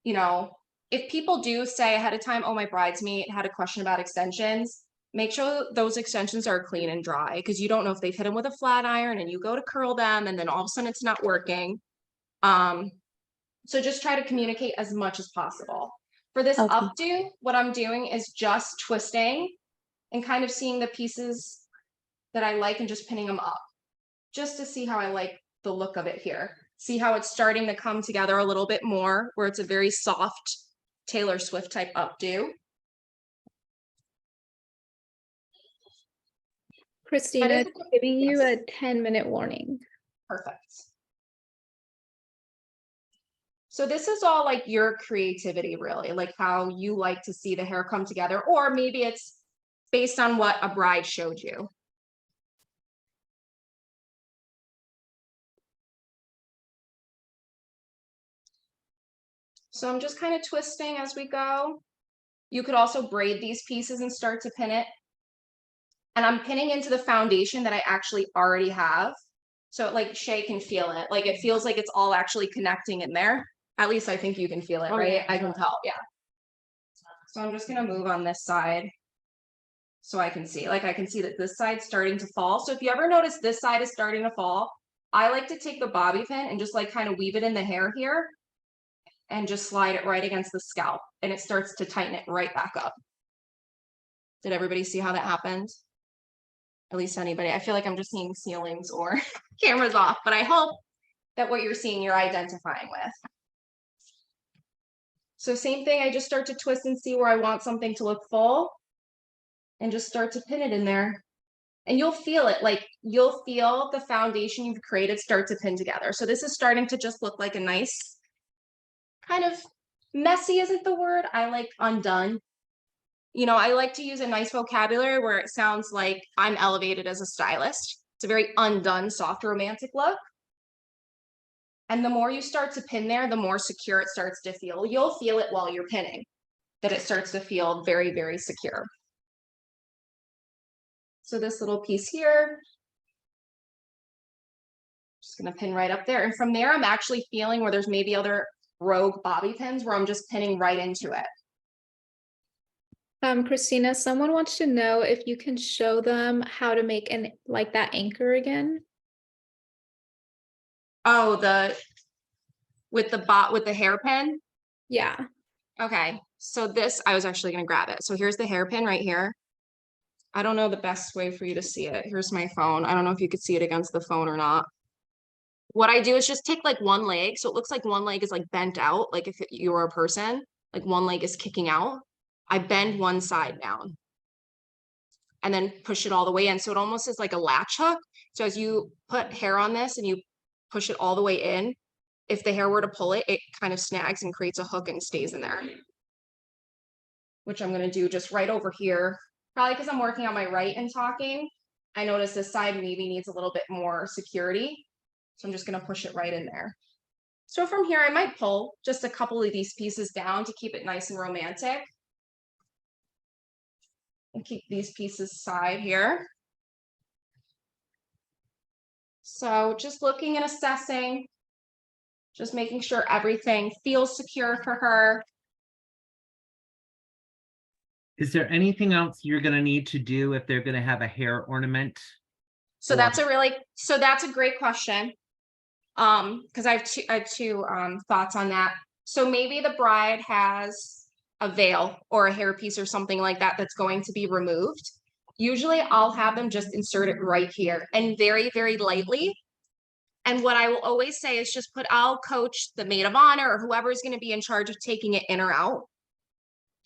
you know, if people do say ahead of time, oh, my bridesmaid had a question about extensions, make sure those extensions are clean and dry, because you don't know if they've hit them with a flat iron and you go to curl them and then all of a sudden it's not working. So just try to communicate as much as possible. For this updo, what I'm doing is just twisting and kind of seeing the pieces that I like and just pinning them up, just to see how I like the look of it here. See how it's starting to come together a little bit more, where it's a very soft Taylor Swift type updo. Christina, giving you a 10-minute warning. Perfect. So this is all like your creativity, really, like how you like to see the hair come together, or maybe it's based on what a bride showed you. So I'm just kind of twisting as we go. You could also braid these pieces and start to pin it. And I'm pinning into the foundation that I actually already have. So like Shay can feel it. Like it feels like it's all actually connecting in there. At least I think you can feel it, right? Yeah. I can tell, yeah. So I'm just gonna move on this side so I can see. Like I can see that this side's starting to fall. So if you ever notice this side is starting to fall, I like to take the bobby pin and just like kind of weave it in the hair here and just slide it right against the scalp, and it starts to tighten it right back up. Did everybody see how that happened? At least anybody? I feel like I'm just seeing ceilings or cameras off, but I hope that what you're seeing, you're identifying with. So same thing, I just start to twist and see where I want something to look full and just start to pin it in there. And you'll feel it, like you'll feel the foundation you've created start to pin together. So this is starting to just look like a nice, kind of messy isn't the word, I like undone. You know, I like to use a nice vocabulary where it sounds like I'm elevated as a stylist. It's a very undone, soft, romantic look. And the more you start to pin there, the more secure it starts to feel. You'll feel it while you're pinning, that it starts to feel very, very secure. So this little piece here, just gonna pin right up there. And from there, I'm actually feeling where there's maybe other rogue bobby pins where I'm just pinning right into it. Christina, someone wants to know if you can show them how to make like that anchor again. Oh, with the hairpin? Yeah. Okay, so this, I was actually gonna grab it. So here's the hairpin right here. I don't know the best way for you to see it. Here's my phone. I don't know if you could see it against the phone or not. What I do is just take like one leg. So it looks like one leg is like bent out. Like if you were a person, like one leg is kicking out. I bend one side down and then push it all the way in. So it almost is like a latch hook. So as you put hair on this and you push it all the way in, if the hair were to pull it, it kind of snags and creates a hook and stays in there. Which I'm gonna do just right over here. Probably because I'm working on my right and talking. I notice this side maybe needs a little bit more security. So I'm just gonna push it right in there. So from here, I might pull just a couple of these pieces down to keep it nice and romantic. And keep these pieces side here. So just looking and assessing, just making sure everything feels secure for her. Is there anything else you're going to need to do if they're going to have a hair ornament? So that's a great question. Because I have two thoughts on that. So maybe the bride has a veil or a hairpiece or something like that that's going to be removed. Usually I'll have them just insert it right here and very, very lightly. And what I will always say is just I'll coach the maid of honor or whoever is going to be in charge of taking it in or out.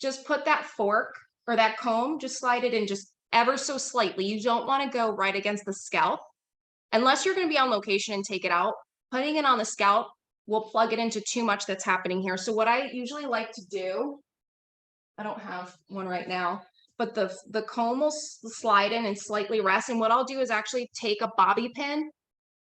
Just put that fork or that comb, just slide it in just ever so slightly. You don't want to go right against the scalp. Unless you're going to be on location and take it out, putting it on the scalp will plug it into too much that's happening here. So what I usually like to do, I don't have one right now, but the comb will slide in and slightly rest. And what I'll do is actually take a bobby pin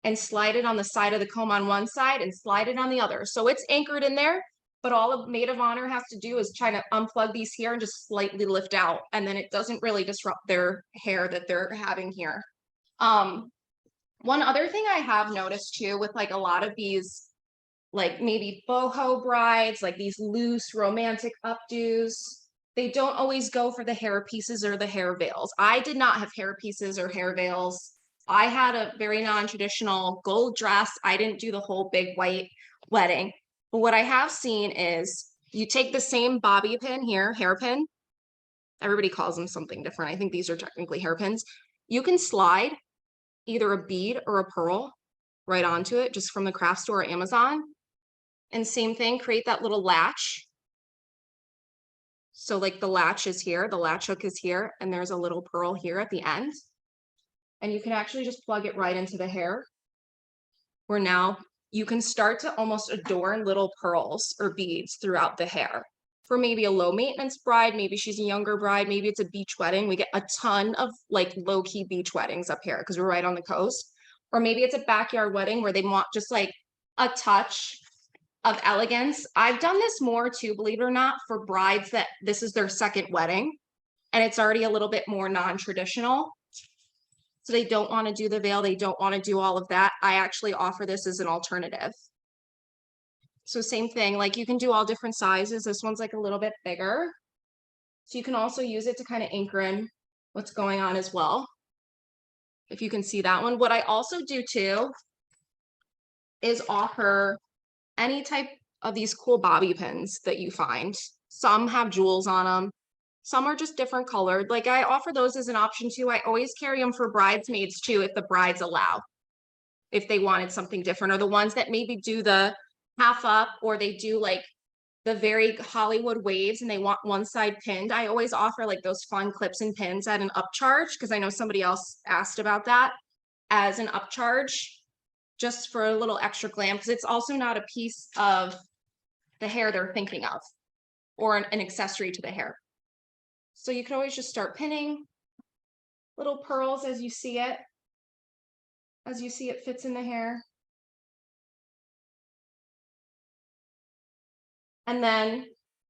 and slide it on the side of the comb on one side and slide it on the other. So it's anchored in there, but all a maid of honor has to do is try to unplug these here and just slightly lift out. And then it doesn't really disrupt their hair that they're having here. One other thing I have noticed too with like a lot of these, like maybe boho brides, like these loose romantic updos, they don't always go for the hair pieces or the hair veils. I did not have hair pieces or hair veils. I had a very non-traditional gold dress. I didn't do the whole big white wedding. But what I have seen is you take the same bobby pin here, hairpin. Everybody calls them something different. I think these are technically hairpins. You can slide either a bead or a pearl right onto it just from the craft store or Amazon. And same thing, create that little latch. So like the latch is here, the latch hook is here, and there's a little pearl here at the end. And you can actually just plug it right into the hair. Where now you can start to almost adorn little pearls or beads throughout the hair. For maybe a low maintenance bride, maybe she's a younger bride, maybe it's a beach wedding. We get a ton of like low key beach weddings up here because we're right on the coast. Or maybe it's a backyard wedding where they want just like a touch of elegance. I've done this more too, believe it or not, for brides that this is their second wedding and it's already a little bit more non-traditional. So they don't want to do the veil. They don't want to do all of that. I actually offer this as an alternative. So same thing, like you can do all different sizes. This one's like a little bit bigger. So you can also use it to kind of anchor in what's going on as well. If you can see that one. What I also do too is offer any type of these cool bobby pins that you find. Some have jewels on them. Some are just different colored. Like I offer those as an option too. I always carry them for bridesmaids too, if the brides allow. If they wanted something different, or the ones that maybe do the half up, or they do like the very Hollywood waves and they want one side pinned. I always offer like those fun clips and pins at an upcharge, because I know somebody else asked about that as an upcharge, just for a little extra glam, because it's also not a piece of the hair they're thinking of, or an accessory to the hair. So you can always just start pinning little pearls as you see it fits in the hair. And then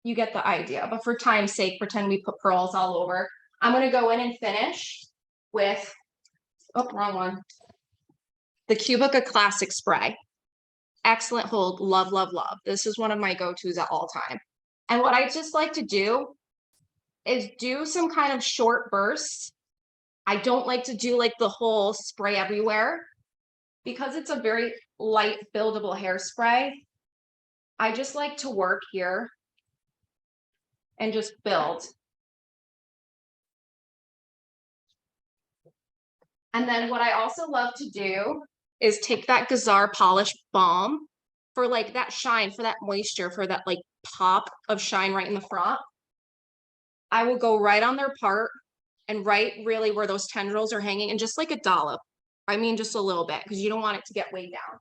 you get the idea, but for time's sake, pretend we put pearls all over. I'm gonna go in and finish with, oh, wrong one. The Cubica Classic Spray. Excellent hold, love, love, love. This is one of my go-tos at all time. And what I just like to do is do some kind of short bursts. I don't like to do like the whole spray everywhere, because it's a very light buildable hairspray. I just like to work here and just build. And then what I also love to do is take that Gazar Polish Balm for like that shine, for that moisture, for that like pop of shine right in the front. I will go right on their part and right really where those tendrils are hanging, and just like a dollop. I mean, just a little bit, because you don't want it to get way down.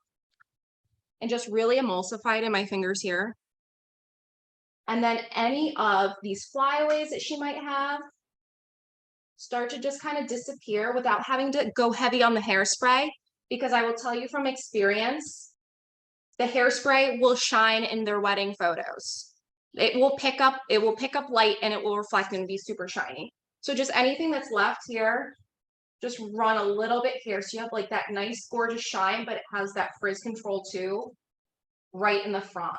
And just really emulsify it in my fingers here. And then any of these flyaways that she might have start to just kind of disappear without having to go heavy on the hairspray, because I will tell you from experience, the hairspray will shine in their wedding photos. It will pick up light and it will reflect and be super shiny. So just anything that's left here, just run a little bit here. So you have like that nice, gorgeous shine, but it has that frizz control too, right in the front.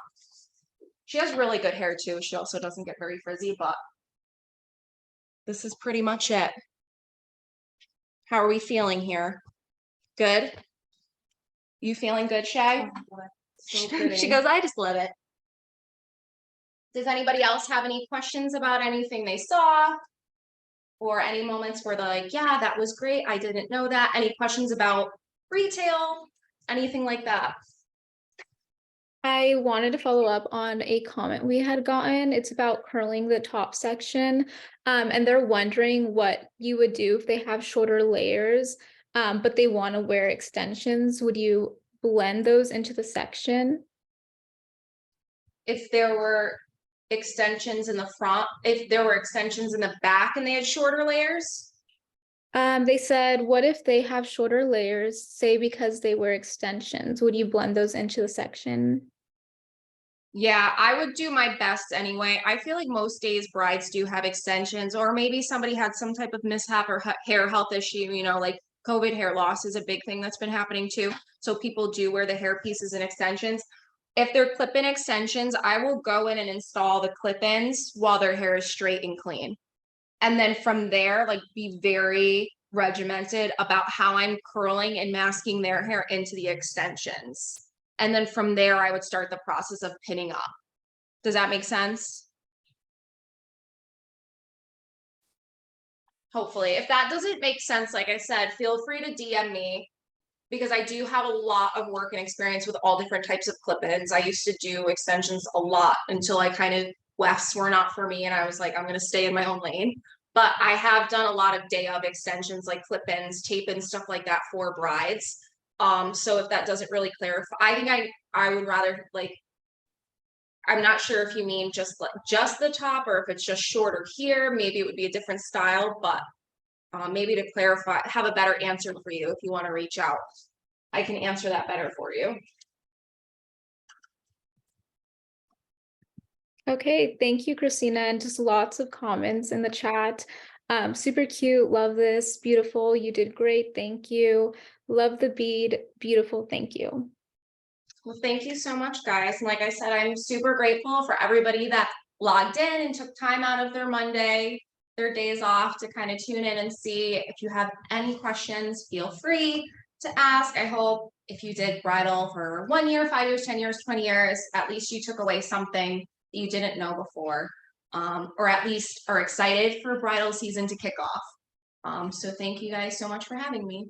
She has really good hair too. She also doesn't get very frizzy, but this is pretty much it. How are we feeling here? Good? You feeling good, Shay? She goes, I just love it. Does anybody else have any questions about anything they saw? Or any moments where they're like, yeah, that was great, I didn't know that. Any questions about retail? Anything like that? I wanted to follow up on a comment we had gotten. It's about curling the top section. And they're wondering what you would do if they have shorter layers, but they want to wear extensions. Would you blend those into the section? If there were extensions in the front, if there were extensions in the back and they had shorter layers? They said, what if they have shorter layers, say because they wear extensions? Would you blend those into the section? Yeah, I would do my best anyway. I feel like most days brides do have extensions, or maybe somebody had some type of mishap or hair health issue, you know, like COVID hair loss is a big thing that's been happening too. So people do wear the hair pieces and extensions. If they're clip-in extensions, I will go in and install the clip-ins while their hair is straight and clean. And then from there, like be very regimented about how I'm curling and masking their hair into the extensions. And then from there, I would start the process of pinning up. Does that make sense? Hopefully. If that doesn't make sense, like I said, feel free to DM me, because I do have a lot of work and experience with all different types of clip-ins. I used to do extensions a lot until I kind of wefts were not for me, and I was like, I'm going to stay in my own lane. But I have done a lot of day of extensions, like clip-ins, tape-ins, stuff like that for brides. So if that doesn't really clarify, I think I would rather, like, I'm not sure if you mean just the top, or if it's just shorter here, maybe it would be a different style, but maybe to clarify, have a better answer for you if you want to reach out. I can answer that better for you. Okay, thank you, Christina, and just lots of comments in the chat. Super cute, love this, beautiful, you did great, thank you. Love the bead, beautiful, thank you. Well, thank you so much, guys. And like I said, I'm super grateful for everybody that logged in and took time out of their Monday, their days off, to kind of tune in and see. If you have any questions, feel free. to ask. I hope if you did bridal for 1 year, 5 years, 10 years, 20 years, at least you took away something that you didn't know before, or at least are excited for bridal season to kick off. So thank you guys so much for having me.